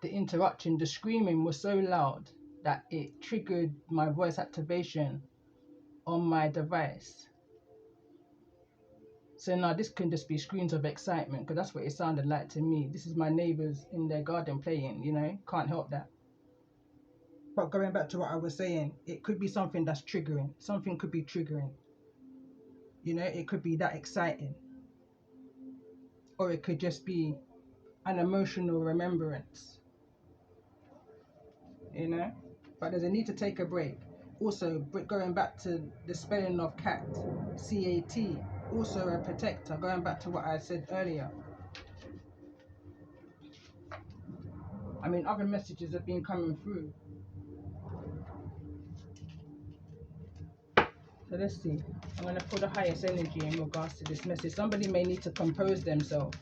the interruption, the screaming was so loud that it triggered my voice activation on my device. So now this can just be screams of excitement, because that's what it sounded like to me. This is my neighbors in their garden playing, you know, can't help that. But going back to what I was saying, it could be something that's triggering. Something could be triggering. You know, it could be that exciting. Or it could just be an emotional remembrance, you know. But there's a need to take a break. Also, going back to the spelling of cat, C-A-T, also a protector, going back to what I said earlier. I mean, other messages have been coming through. So let's see. I'm going to put the highest energy in regards to this message. Somebody may need to compose themselves.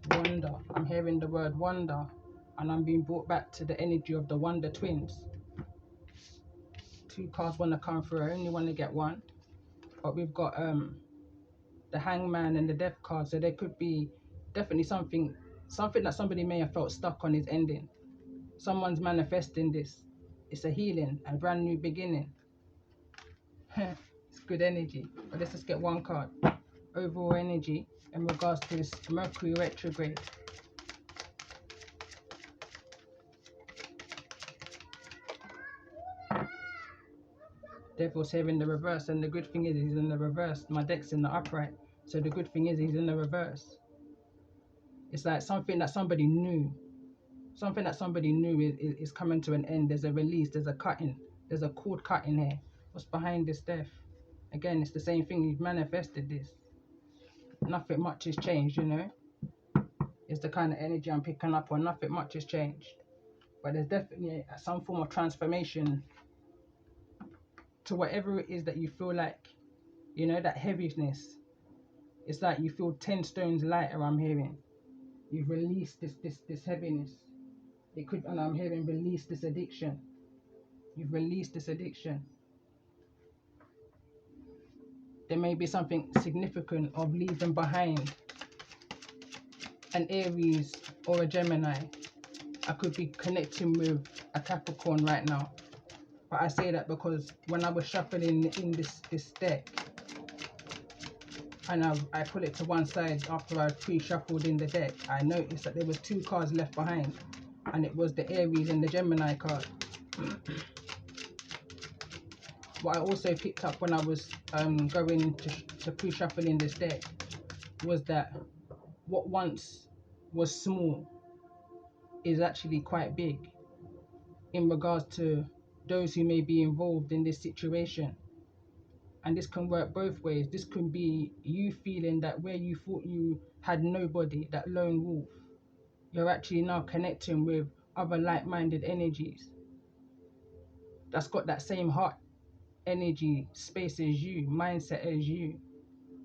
Wonder. I'm hearing the word wonder, and I'm being brought back to the energy of the Wonder Twins. 2 cards want to come through. I only want to get 1. But we've got the Hangman and the Death card. So there could be definitely something that somebody may have felt stuck on is ending. Someone's manifesting this. It's a healing, a brand new beginning. It's good energy. But let's just get 1 card. Overall energy in regards to this Mercury retrograde. Devil's here in the reverse, and the good thing is he's in the reverse. My deck's in the upright, so the good thing is he's in the reverse. It's like something that somebody knew. Something that somebody knew is coming to an end. There's a release, there's a cutting, there's a cord cutting here. What's behind this death? Again, it's the same thing. You've manifested this. Nothing much has changed, you know. It's the kind of energy I'm picking up on. Nothing much has changed. But there's definitely some form of transformation to whatever it is that you feel like, you know, that heaviness. It's like you feel 10 stones lighter, I'm hearing. You've released this heaviness. It could, and I'm hearing release this addiction. You've released this addiction. There may be something significant of leaving behind an Aries or a Gemini. I could be connecting with a Capricorn right now. But I say that because when I was shuffling in this deck, and I put it to one side after I pre-shuffled in the deck, I noticed that there was 2 cards left behind, and it was the Aries and the Gemini card. What I also picked up when I was going to pre-shuffle in this deck was that what once was small is actually quite big in regards to those who may be involved in this situation. And this can work both ways. This can be you feeling that where you thought you had nobody, that lone wolf, you're actually now connecting with other like-minded energies that's got that same heart energy space as you, mindset as you,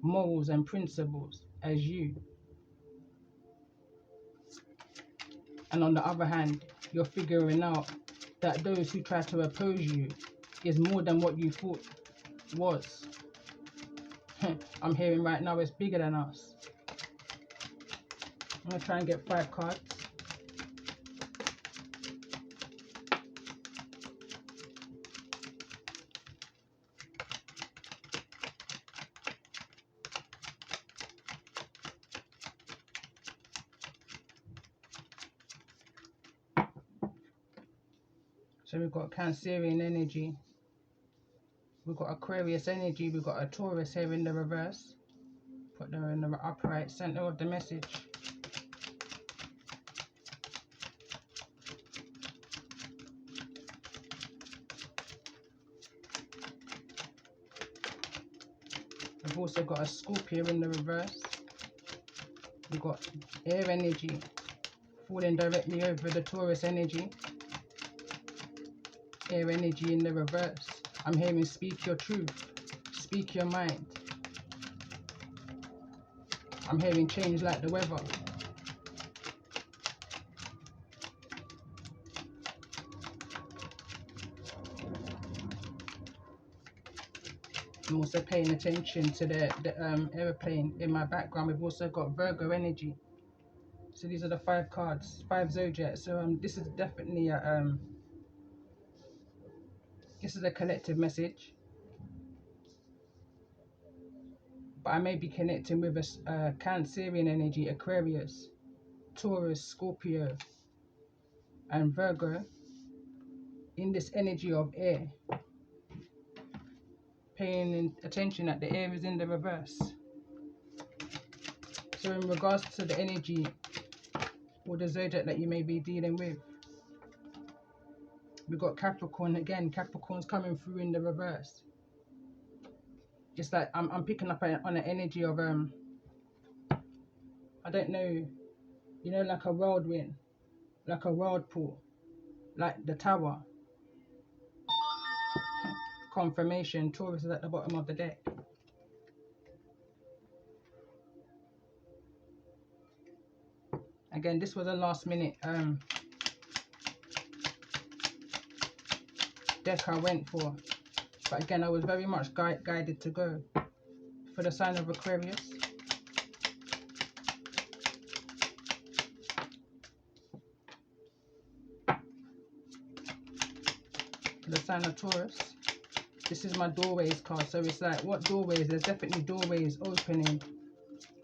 morals and principles as you. And on the other hand, you're figuring out that those who try to oppose you is more than what you thought was. I'm hearing right now it's bigger than us. I'm going to try and get 5 cards. So we've got Cancerian energy, we've got Aquarius energy, we've got a Taurus here in the reverse. Put them in the upright center of the message. We've also got a Scorpio in the reverse. We've got air energy falling directly over the Taurus energy. Air energy in the reverse. I'm hearing speak your truth, speak your mind. I'm hearing change like the weather. I'm also paying attention to the aeroplane in my background. We've also got Virgo energy. So these are the 5 cards, 5 zodiacs. So this is definitely this is a collective message, but I may be connecting with a Cancerian energy, Aquarius, Taurus, Scorpio, and Virgo in this energy of air. Paying attention that the air is in the reverse. So in regards to the energy or the zodiac that you may be dealing with, we've got Capricorn again. Capricorn's coming through in the reverse. It's like I'm picking up on an energy of I don't know, you know, like a whirlwind, like a whirlpool, like the Tower. Confirmation. Taurus is at the bottom of the deck. Again, this was a last minute deck I went for, but again, I was very much guided to go for the sign of Aquarius, for the sign of Taurus. This is my doorways card, so it's like, what doorways? There's definitely doorways opening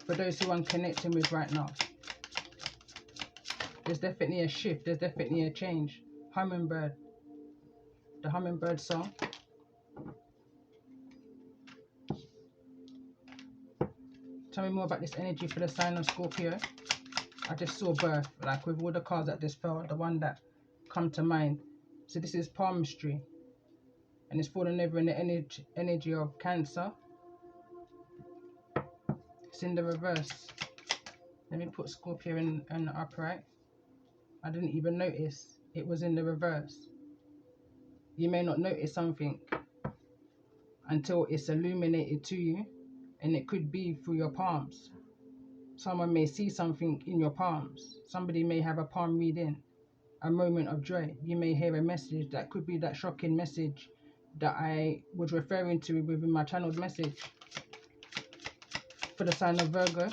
for those who I'm connecting with right now. There's definitely a shift, there's definitely a change. Hummingbird, the hummingbird song. Tell me more about this energy for the sign of Scorpio. I just saw birth, like with all the cards that just fell, the one that come to mind. So this is palmistry, and it's falling over in the energy of Cancer. It's in the reverse. Let me put Scorpio in the upright. I didn't even notice it was in the reverse. You may not notice something until it's illuminated to you, and it could be through your palms. Someone may see something in your palms. Somebody may have a palm reading, a moment of joy. You may hear a message that could be that shocking message that I was referring to within my channeled message. For the sign of Virgo,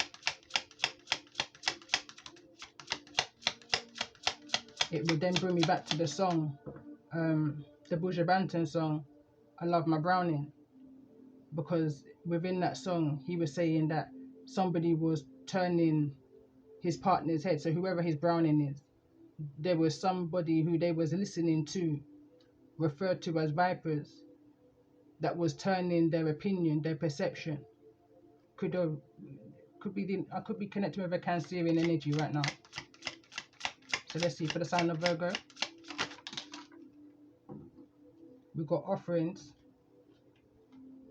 it would then bring me back to the song, the Buja Banton song, I Love My Browning, because within that song he was saying that somebody was turning his partner's head. So whoever his Browning is, there was somebody who they was listening to, referred to as vipers, that was turning their opinion, their perception. I could be connected with a Cancerian energy right now. So let's see, for the sign of Virgo, we got offerings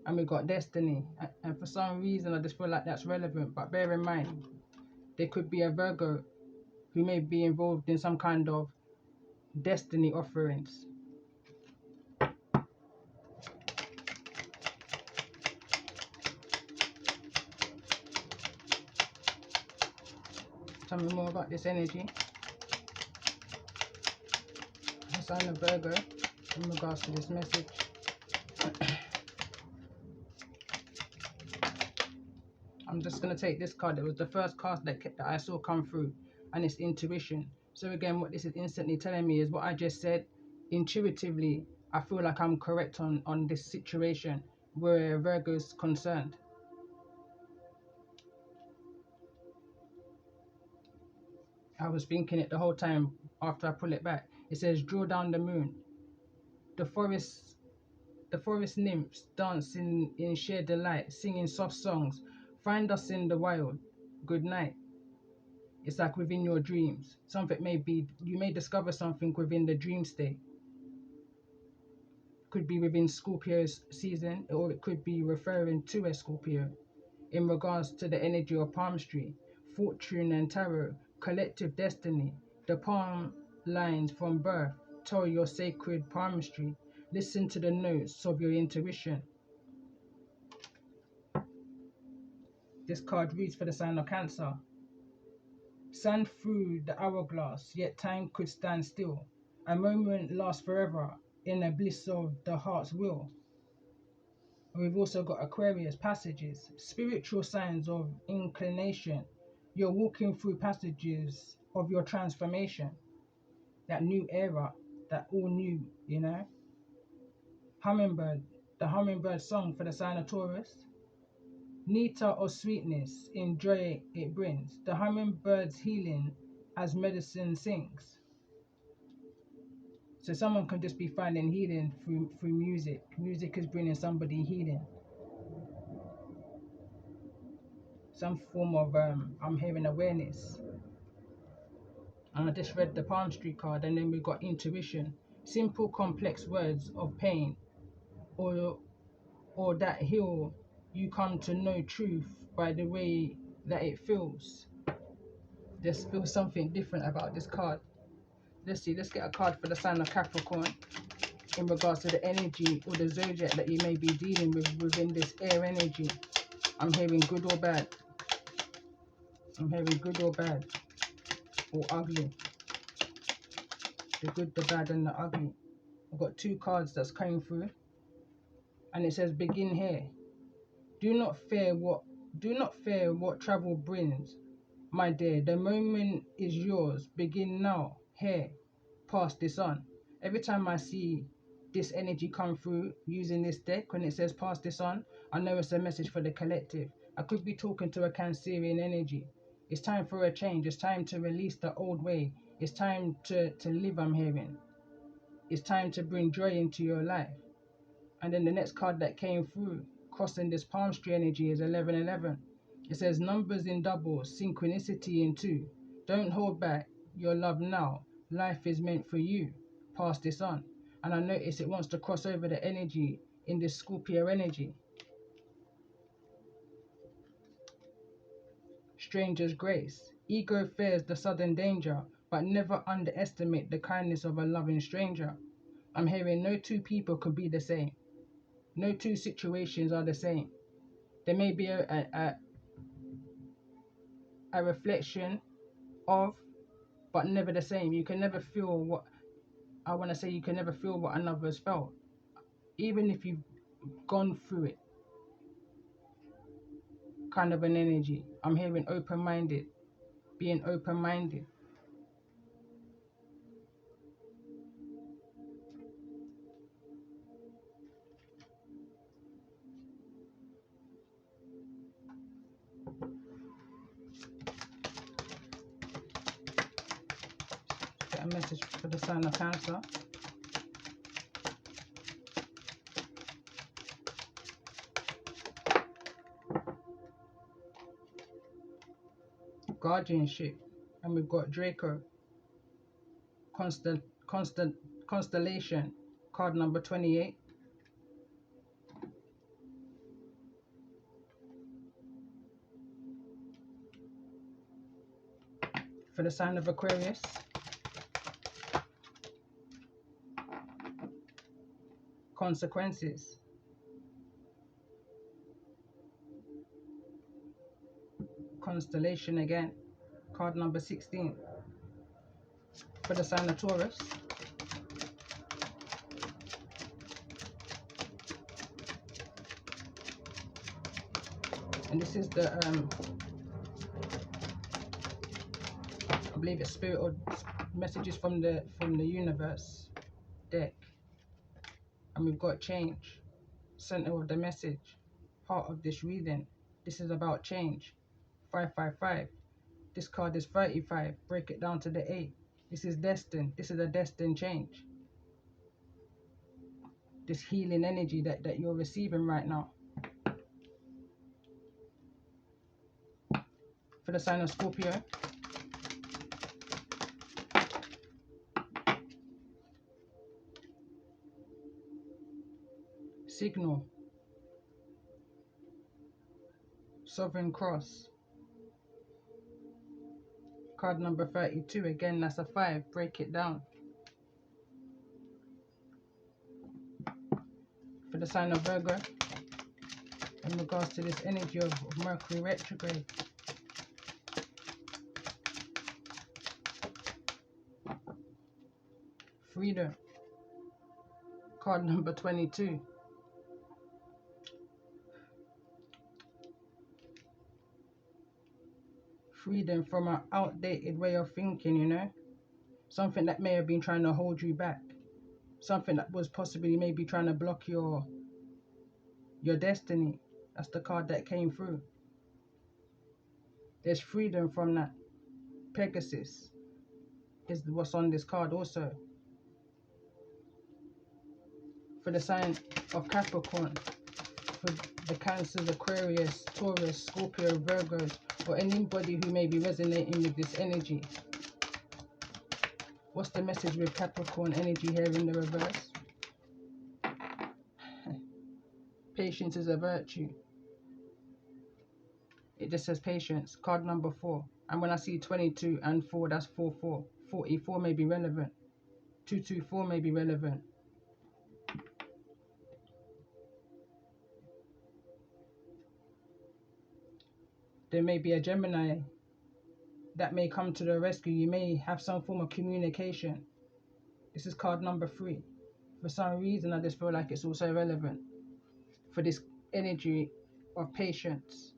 and we got destiny. And for some reason, I just feel like that's relevant. But bear in mind, there could be a Virgo who may be involved in some kind of destiny offerings. Tell me more about this energy. The sign of Virgo in regards to this message. I'm just going to take this card. It was the first card that I saw come through, and it's intuition. So again, what this is instantly telling me is what I just said. Intuitively, I feel like I'm correct on this situation where Virgo is concerned. I was thinking it the whole time after I pull it back. It says, draw down the moon. The forest nymphs dance in sheer delight, singing soft songs. Find us in the wild. Good night. It's like within your dreams. Something may be, you may discover something within the dream state. Could be within Scorpio's season, or it could be referring to a Scorpio. In regards to the energy of palmistry, fortune and tarot, collective destiny, the palm lines from birth tell your sacred palmistry. Listen to the notes of your intuition. This card reads for the sign of Cancer. Sand through the hourglass, yet time could stand still. A moment lasts forever in a bliss of the heart's will. And we've also got Aquarius, passages, spiritual signs of inclination. You're walking through passages of your transformation, that new era, that all new, you know. Hummingbird, the hummingbird song for the sign of Taurus. Nectar or sweetness, enjoy it brings. The hummingbird's healing as medicine sings. So someone can just be finding healing through music. Music is bringing somebody healing. Some form of I'm hearing awareness. And I just read the palm street card, and then we got intuition. Simple complex words of pain, or that heal, you come to know truth by the way that it feels. Just feel something different about this card. Let's see, let's get a card for the sign of Capricorn in regards to the energy or the zodiac that you may be dealing with within this air energy. I'm hearing good or bad. I'm hearing good or bad, or ugly. The good, the bad, and the ugly. I've got two cards that's coming through, and it says begin here. Do not fear what travel brings, my dear. The moment is yours. Begin now. Here, pass this on. Every time I see this energy come through using this deck, when it says pass this on, I know it's a message for the collective. I could be talking to a Cancerian energy. It's time for a change. It's time to release the old way. It's time to live, I'm hearing. It's time to bring joy into your life. And then the next card that came through, crossing this palm tree energy, is 1111. It says numbers in doubles, synchronicity in two. Don't hold back your love now. Life is meant for you. Pass this on. And I notice it wants to cross over the energy in this Scorpio energy. Stranger's grace. Ego fears the sudden danger, but never underestimate the kindness of a loving stranger. I'm hearing no two people could be the same. No two situations are the same. There may be a reflection of, but never the same. You can never feel what, I want to say, you can never feel what another's felt, even if you've gone through it. Kind of an energy. I'm hearing open-minded, being open-minded. Get a message for the sign of Cancer. Guardianship, and we've got Draco. Constellation, card number 28. For the sign of Aquarius, consequences. Constellation again, card number 16. For the sign of Taurus, and this is the I believe it's spirit or messages from the universe deck. And we've got change, center of the message, part of this reading. This is about change. 555. This card is 35. Break it down to the 8. This is destined. This is a destined change. This healing energy that you're receiving right now. For the sign of Scorpio, signal, Sovereign Cross, card number 32. Again, that's a 5. Break it down. For the sign of Virgo, in regards to this energy of Mercury retrograde, freedom, card number 22. freedom from an outdated way of thinking, you know, something that may have been trying to hold you back, something that was possibly maybe trying to block your destiny. That's the card that came through. There's freedom from that. Pegasus is what's on this card also. For the sign of Capricorn, for the Cancers, Aquarius, Taurus, Scorpio, Virgos, or anybody who may be resonating with this energy. What's the message with Capricorn energy here in the reverse? Patience is a virtue. It just says patience. Card number 4. And when I see 22 and 4, that's 4-4. 44 may be relevant. 224 may be relevant. There may be a Gemini that may come to the rescue. You may have some form of communication. This is card number 3. For some reason, I just feel like it's also relevant for this energy of patience.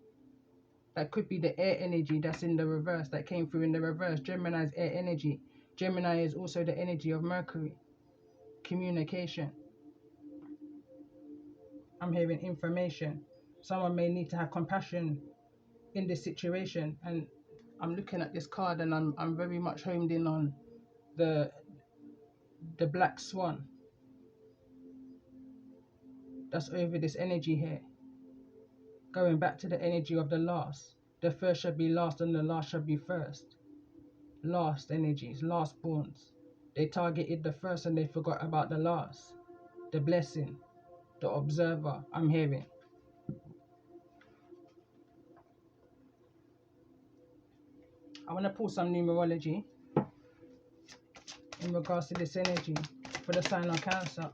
That could be the air energy that's in the reverse, that came through in the reverse. Gemini's air energy. Gemini is also the energy of Mercury. Communication. I'm hearing information. Someone may need to have compassion in this situation, and I'm looking at this card and I'm very much homed in on the black swan that's over this energy here. Going back to the energy of the last. The first should be last and the last should be first. Last energies, last borns. They targeted the first and they forgot about the last. The blessing, the observer, I'm hearing. I want to pull some numerology in regards to this energy for the sign of Cancer.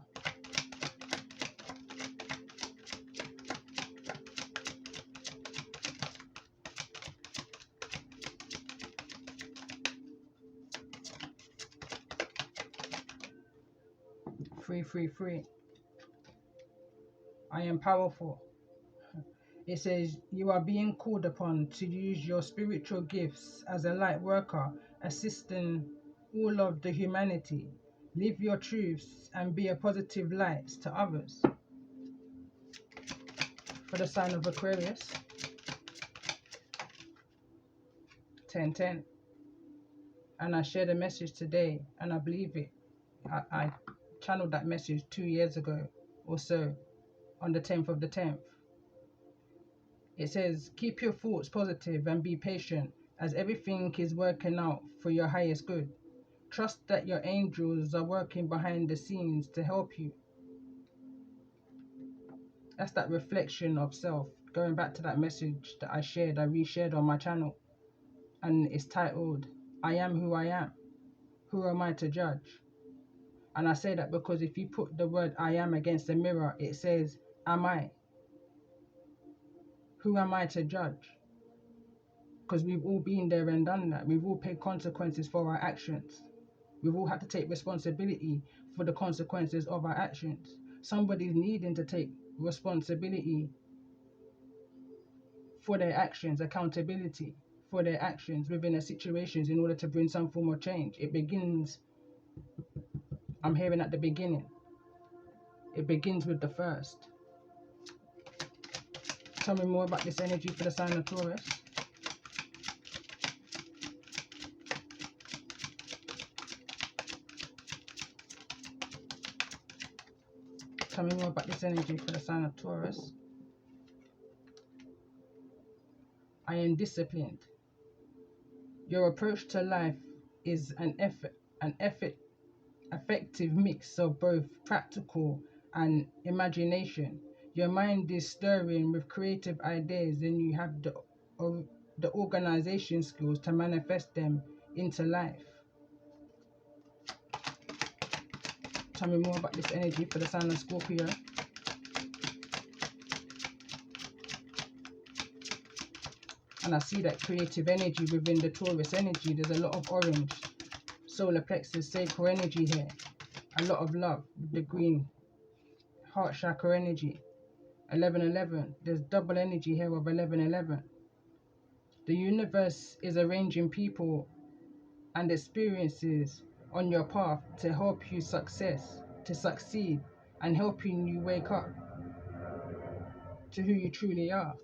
Free. I am powerful. It says you are being called upon to use your spiritual gifts as a light worker, assisting all of the humanity. Live your truths and be a positive light to others. For the sign of Aquarius, 10:10. And I shared a message today, and I believe it. I channeled that message 2 years ago or so, on the 10th of the 10th. It says, keep your thoughts positive and be patient, as everything is working out for your highest good. Trust that your angels are working behind the scenes to help you. That's that reflection of self. Going back to that message that I reshared on my channel. And it's titled, I am who I am. Who am I to judge? And I say that because if you put the word I am against the mirror, it says, am I? Who am I to judge? Because we've all been there and done that. We've all paid consequences for our actions. We've all had to take responsibility for the consequences of our actions. Somebody's needing to take responsibility for their actions, accountability for their actions within their situations in order to bring some form of change. It begins, I'm hearing at the beginning, it begins with the first. Tell me more about this energy for the sign of Taurus. Tell me more about this energy for the sign of Taurus. I am disciplined. Your approach to life is an effective mix of both practical and imagination. Your mind is stirring with creative ideas, and you have the organization skills to manifest them into life. Tell me more about this energy for the sign of Scorpio. And I see that creative energy within the Taurus energy. There's a lot of orange, solar plexus, sacral energy here. A lot of love, the green, heart chakra energy. 11:11. There's double energy here of 11:11. The universe is arranging people and experiences on your path to help you to succeed, and helping you wake up to who you truly are.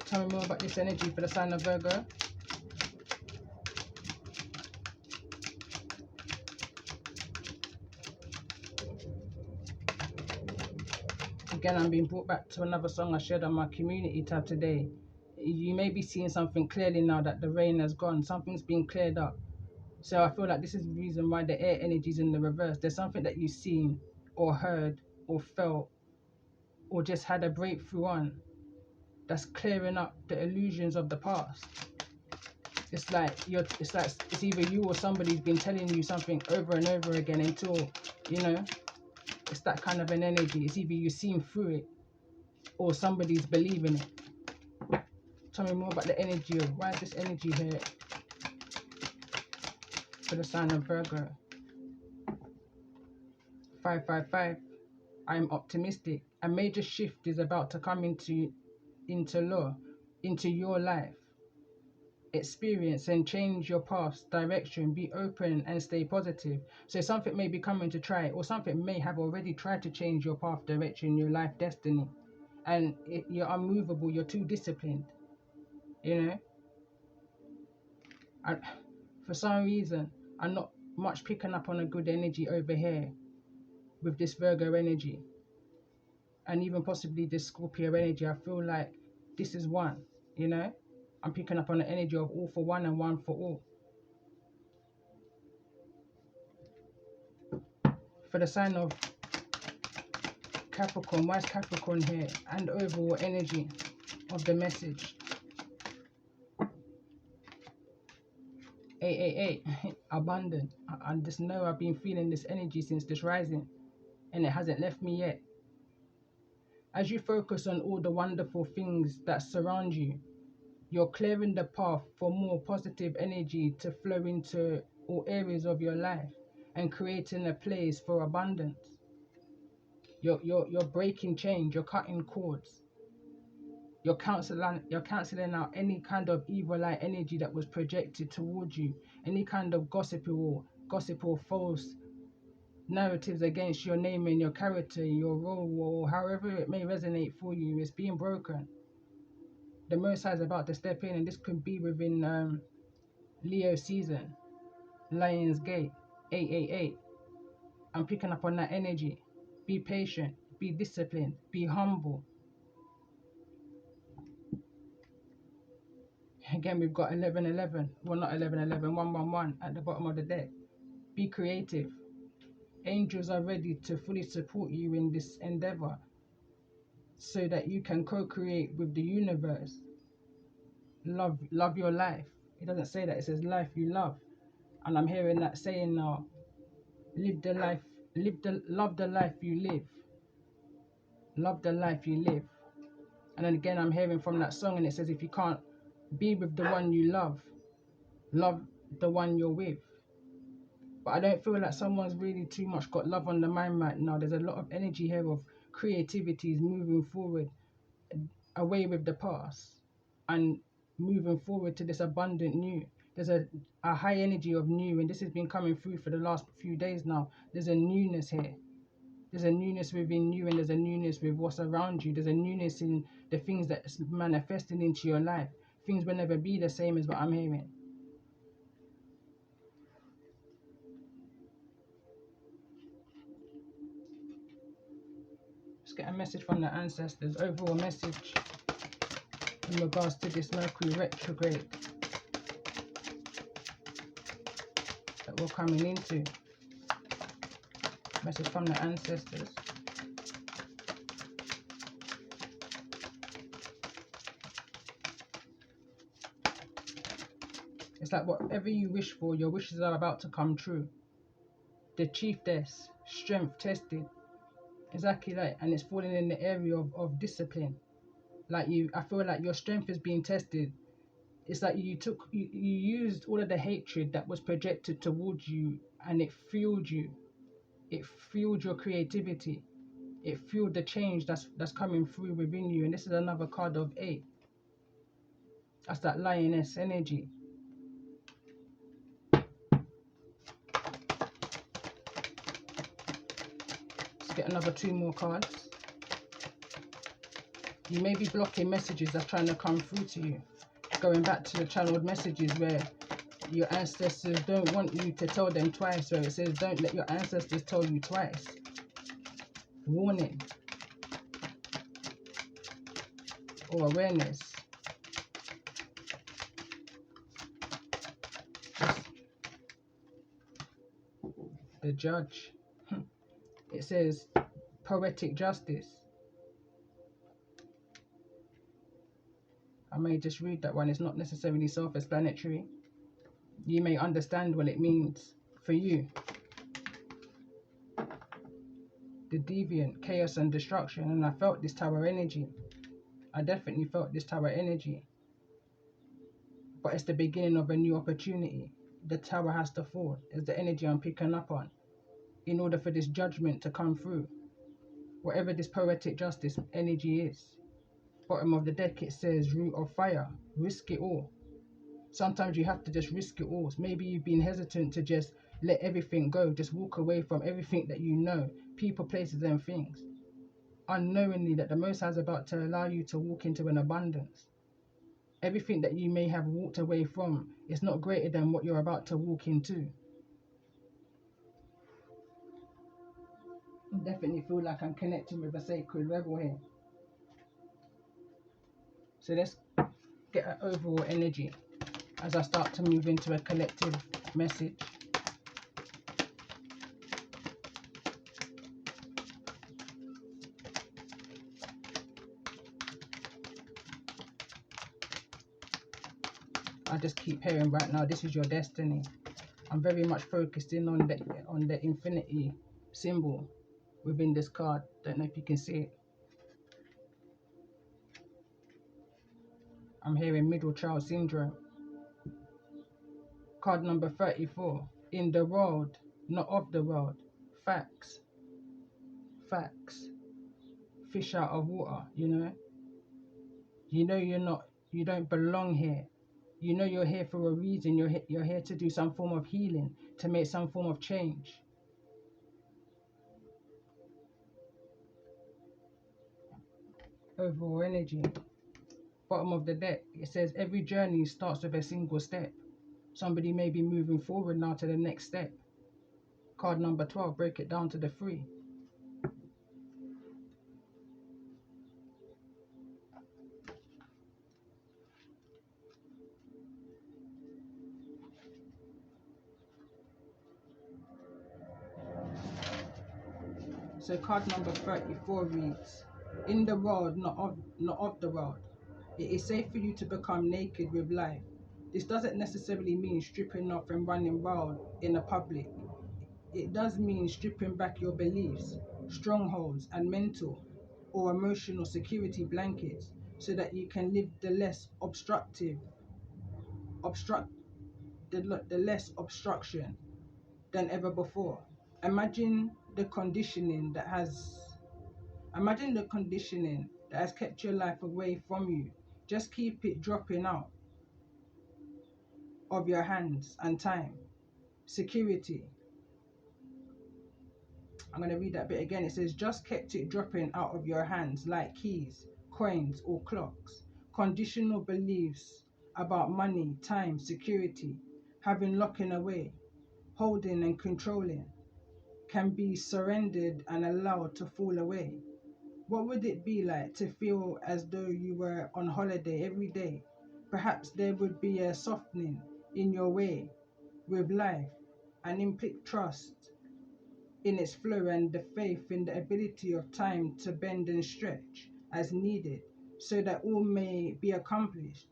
Tell me more about this energy for the sign of Virgo. Again, I'm being brought back to another song I shared on my community tab today. You may be seeing something clearly now that the rain has gone. Something's been cleared up. So I feel like this is the reason why the air energy is in the reverse. There's something that you've seen or heard or felt or just had a breakthrough on that's clearing up the illusions of the past. It's like it's either you or somebody's been telling you something over and over again until, it's that kind of an energy. It's either you've seen through it or somebody's believing it. Tell me more about the energy of why is this energy here for the sign of Virgo. 555. I am optimistic. A major shift is about to come into your life. Experience and change your path's direction. Be open and stay positive. So something may be coming to try, or something may have already tried to change your path direction, your life destiny, and you're unmovable. You're too disciplined. For some reason, I'm not much picking up on a good energy over here with this Virgo energy, and even possibly this Scorpio energy. I feel like this is one. I'm picking up on the energy of all for one and one for all. For the sign of Capricorn, why is Capricorn here? And overall energy of the message. 888, abundant. I just know I've been feeling this energy since this rising, and it hasn't left me yet. As you focus on all the wonderful things that surround you, you're clearing the path for more positive energy to flow into all areas of your life and creating a place for abundance. You're breaking chains, you're cutting cords. You're cancelling out any kind of evil eye energy that was projected towards you, any kind of gossip or false narratives against your name and your character, your role, or however it may resonate for you. Is being broken. The Most High is about to step in, and this could be within Leo season, Lion's Gate, 888. I'm picking up on that energy. Be patient, be disciplined, be humble. Again, we've got 1111. Well, not 1111, 111 at the bottom of the deck. Be creative. Angels are ready to fully support you in this endeavor so that you can co-create with the universe. Love your life. It doesn't say that, it says life you love. And I'm hearing that saying now, love the life you live. Love the life you live. And then again, I'm hearing from that song, and it says, if you can't be with the one you love the one you're with. But I don't feel like someone's really too much got love on the mind right now. There's a lot of energy here of creativity is moving forward, away with the past, and moving forward to this abundant new. There's a high energy of new, and this has been coming through for the last few days now. There's a newness here. There's a newness within you, and there's a newness with what's around you. There's a newness in the things that's manifesting into your life. Things will never be the same as what I'm hearing. Let's get a message from the ancestors. Overall message in regards to this Mercury retrograde that we're coming into. Message from the ancestors. It's like whatever you wish for, your wishes are about to come true. The chiefess, strength tested. Exactly that. And it's falling in the area of discipline. I feel like your strength is being tested. It's like you used all of the hatred that was projected towards you, and it fueled you. It fueled your creativity. It fueled the change that's coming through within you. And this is another card of 8. That's that lioness energy. Let's get another 2 more cards. You may be blocking messages that's trying to come through to you. Going back to the channeled messages where your ancestors don't want you to tell them twice, where it says don't let your ancestors tell you twice. Warning or awareness. The judge. It says poetic justice. I may just read that one. It's not necessarily self-explanatory. You may understand what it means for you. The deviant, chaos and destruction. And I felt this tower energy. I definitely felt this tower energy. But it's the beginning of a new opportunity. The tower has to fall. Is the energy I'm picking up on. In order for this judgment to come through. Whatever this poetic justice energy is. Bottom of the deck it says root of fire. Risk it all. Sometimes you have to just risk it all. Maybe you've been hesitant to just let everything go. Just walk away from everything that you know. People, places and things. Unknowingly that the Most High is about to allow you to walk into an abundance. Everything that you may have walked away from is not greater than what you're about to walk into. I definitely feel like I'm connecting with a sacred rebel here. So let's get an overall energy as I start to move into a collective message. I just keep hearing right now, this is your destiny. I'm very much focused in on the infinity symbol within this card. Don't know if you can see it. I'm hearing middle child syndrome. Card number 34. In the world, not of the world. Facts. Facts. Fish out of water, you know. You know you don't belong here. You know you're here for a reason. You're here to do some form of healing, to make some form of change. Overall energy. Bottom of the deck, it says every journey starts with a single step. Somebody may be moving forward now to the next step. Card number 12, break it down to the 3. So card number 34 reads, in the world, not of the world. It is safe for you to become naked with life. This doesn't necessarily mean stripping off and running wild in the public. It does mean stripping back your beliefs, strongholds, and mental or emotional security blankets so that you can live the less less obstruction than ever before. Imagine the conditioning that has kept your life away from you. Just keep it dropping out of your hands and time. Security. I'm going to read that bit again. It says, just kept it dropping out of your hands like keys, coins, or clocks. Conditional beliefs about money, time, security, having locking away, holding and controlling, can be surrendered and allowed to fall away. What would it be like to feel as though you were on holiday every day? Perhaps there would be a softening in your way with life, an implicit trust in its flow and the faith in the ability of time to bend and stretch as needed so that all may be accomplished.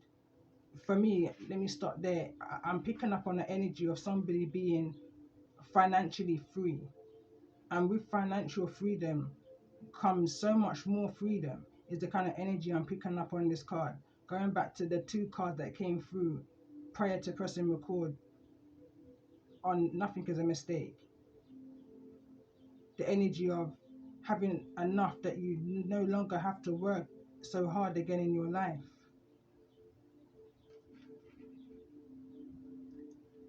For me, let me stop there. I'm picking up on the energy of somebody being financially free. And with financial freedom comes so much more freedom, is the kind of energy I'm picking up on this card. Going back to the 2 cards that came through prior to pressing record on Nothing is a Mistake. The energy of having enough that you no longer have to work so hard again in your life.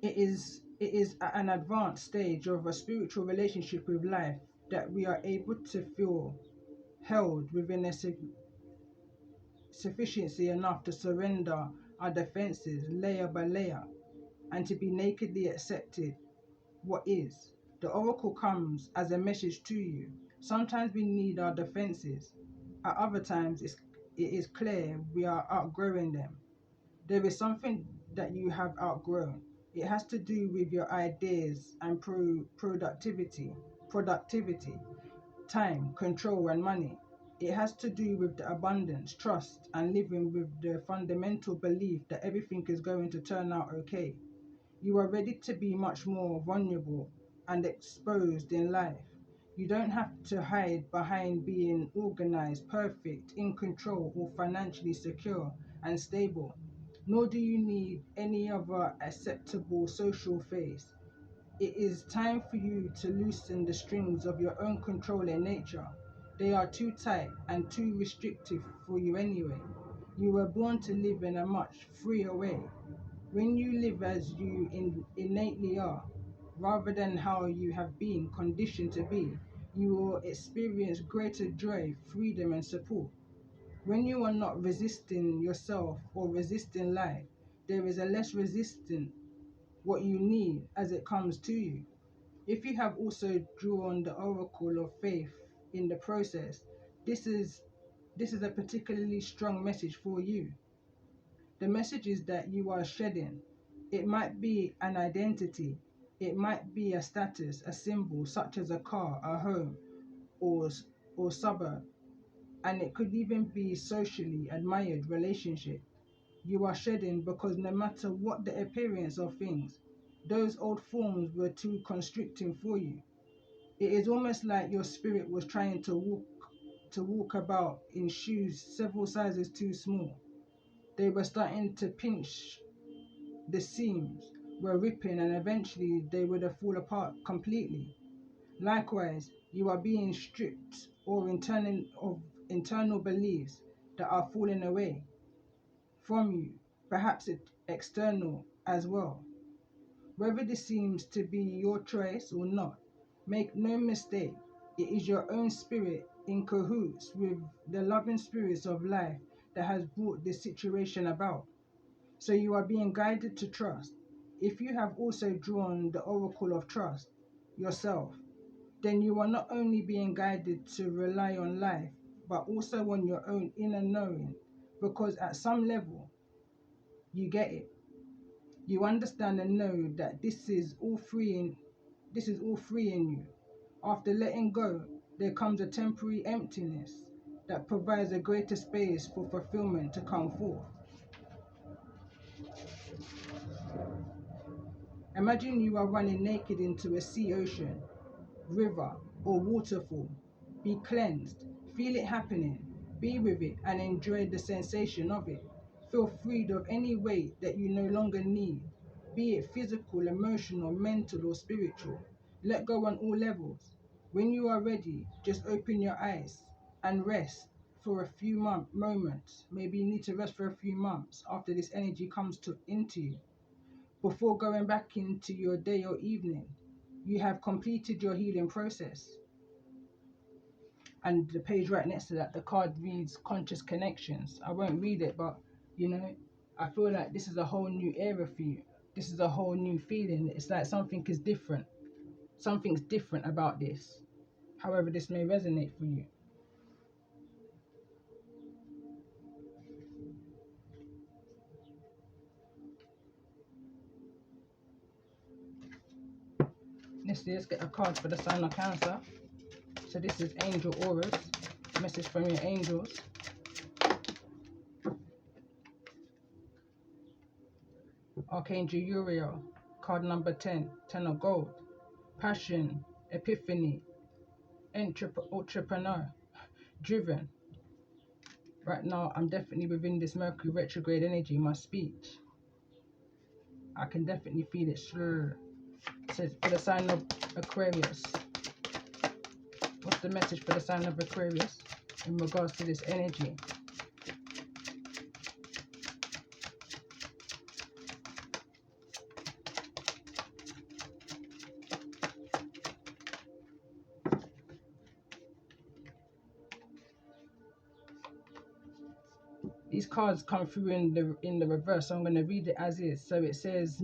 It is at an advanced stage of a spiritual relationship with life that we are able to feel held within a sufficiency enough to surrender our defenses layer by layer and to be nakedly accepted what is. The oracle comes as a message to you. Sometimes we need our defenses. At other times, it is clear we are outgrowing them. There is something that you have outgrown. It has to do with your ideas and productivity, time, control, and money. It has to do with the abundance, trust, and living with the fundamental belief that everything is going to turn out okay. You are ready to be much more vulnerable and exposed in life. You don't have to hide behind being organized, perfect, in control, or financially secure and stable. Nor do you need any other acceptable social phase. It is time for you to loosen the strings of your own controlling nature. They are too tight and too restrictive for you anyway. You were born to live in a much freer way. When you live as you innately are, rather than how you have been conditioned to be, you will experience greater joy, freedom, and support. When you are not resisting yourself or resisting life, there is a less resistant what you need as it comes to you. If you have also drawn the oracle of faith in the process, this is a particularly strong message for you. The message is that you are shedding. It might be an identity, it might be a status, a symbol such as a car, a home, or suburb, and it could even be socially admired relationship. You are shedding because no matter what the appearance of things, those old forms were too constricting for you. It is almost like your spirit was trying to walk about in shoes several sizes too small. They were starting to pinch, the seams were ripping, and eventually they would have fall apart completely. Likewise, you are being stripped or internal beliefs that are falling away from you, perhaps external as well. Whether this seems to be your choice or not, make no mistake, it is your own spirit in cahoots with the loving spirits of life that has brought this situation about. So you are being guided to trust. If you have also drawn the oracle of trust yourself, then you are not only being guided to rely on life, but also on your own inner knowing, because at some level, you get it. You understand and know that this is all free in you. After letting go, there comes a temporary emptiness that provides a greater space for fulfillment to come forth. Imagine you are running naked into a sea, ocean, river, or waterfall. Be cleansed, feel it happening, be with it, and enjoy the sensation of it. Feel freed of any weight that you no longer need, be it physical, emotional, mental, or spiritual. Let go on all levels. When you are ready, just open your eyes and rest for a few moments. Maybe you need to rest for a few months after this energy comes into you. Before going back into your day or evening, you have completed your healing process. And the page right next to that, the card reads conscious connections. I won't read it, but I feel like this is a whole new era for you. This is a whole new feeling. It's like something is different. Something's different about this. However, this may resonate for you. Let's get a card for the sign of Cancer. So this is Angel Auras. Message from your angels. Archangel Uriel, card number 10, 10 of gold. Passion, epiphany, entrepreneur, driven. Right now, I'm definitely within this Mercury retrograde energy. My speech, I can definitely feel it. Sure. It says for the sign of Aquarius. What's the message for the sign of Aquarius in regards to this energy? These cards come through in the reverse, so I'm going to read it as is. So it says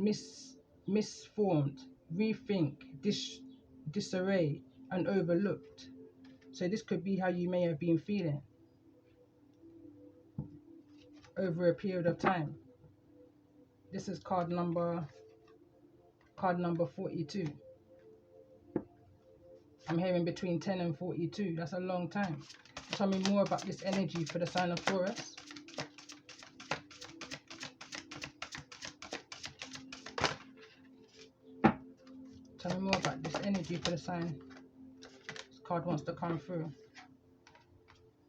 misformed, rethink, disarray, and overlooked. So this could be how you may have been feeling over a period of time. This is card number 42. I'm hearing between 10 and 42. That's a long time. Tell me more about this energy for the sign of Taurus. Tell me more about this energy for the sign. This card wants to come through.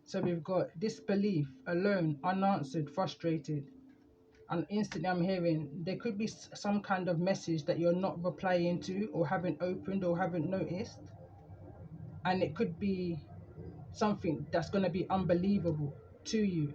So we've got disbelief, alone, unanswered, frustrated. And instantly I'm hearing there could be some kind of message that you're not replying to, or haven't opened, or haven't noticed. And it could be something that's going to be unbelievable to you.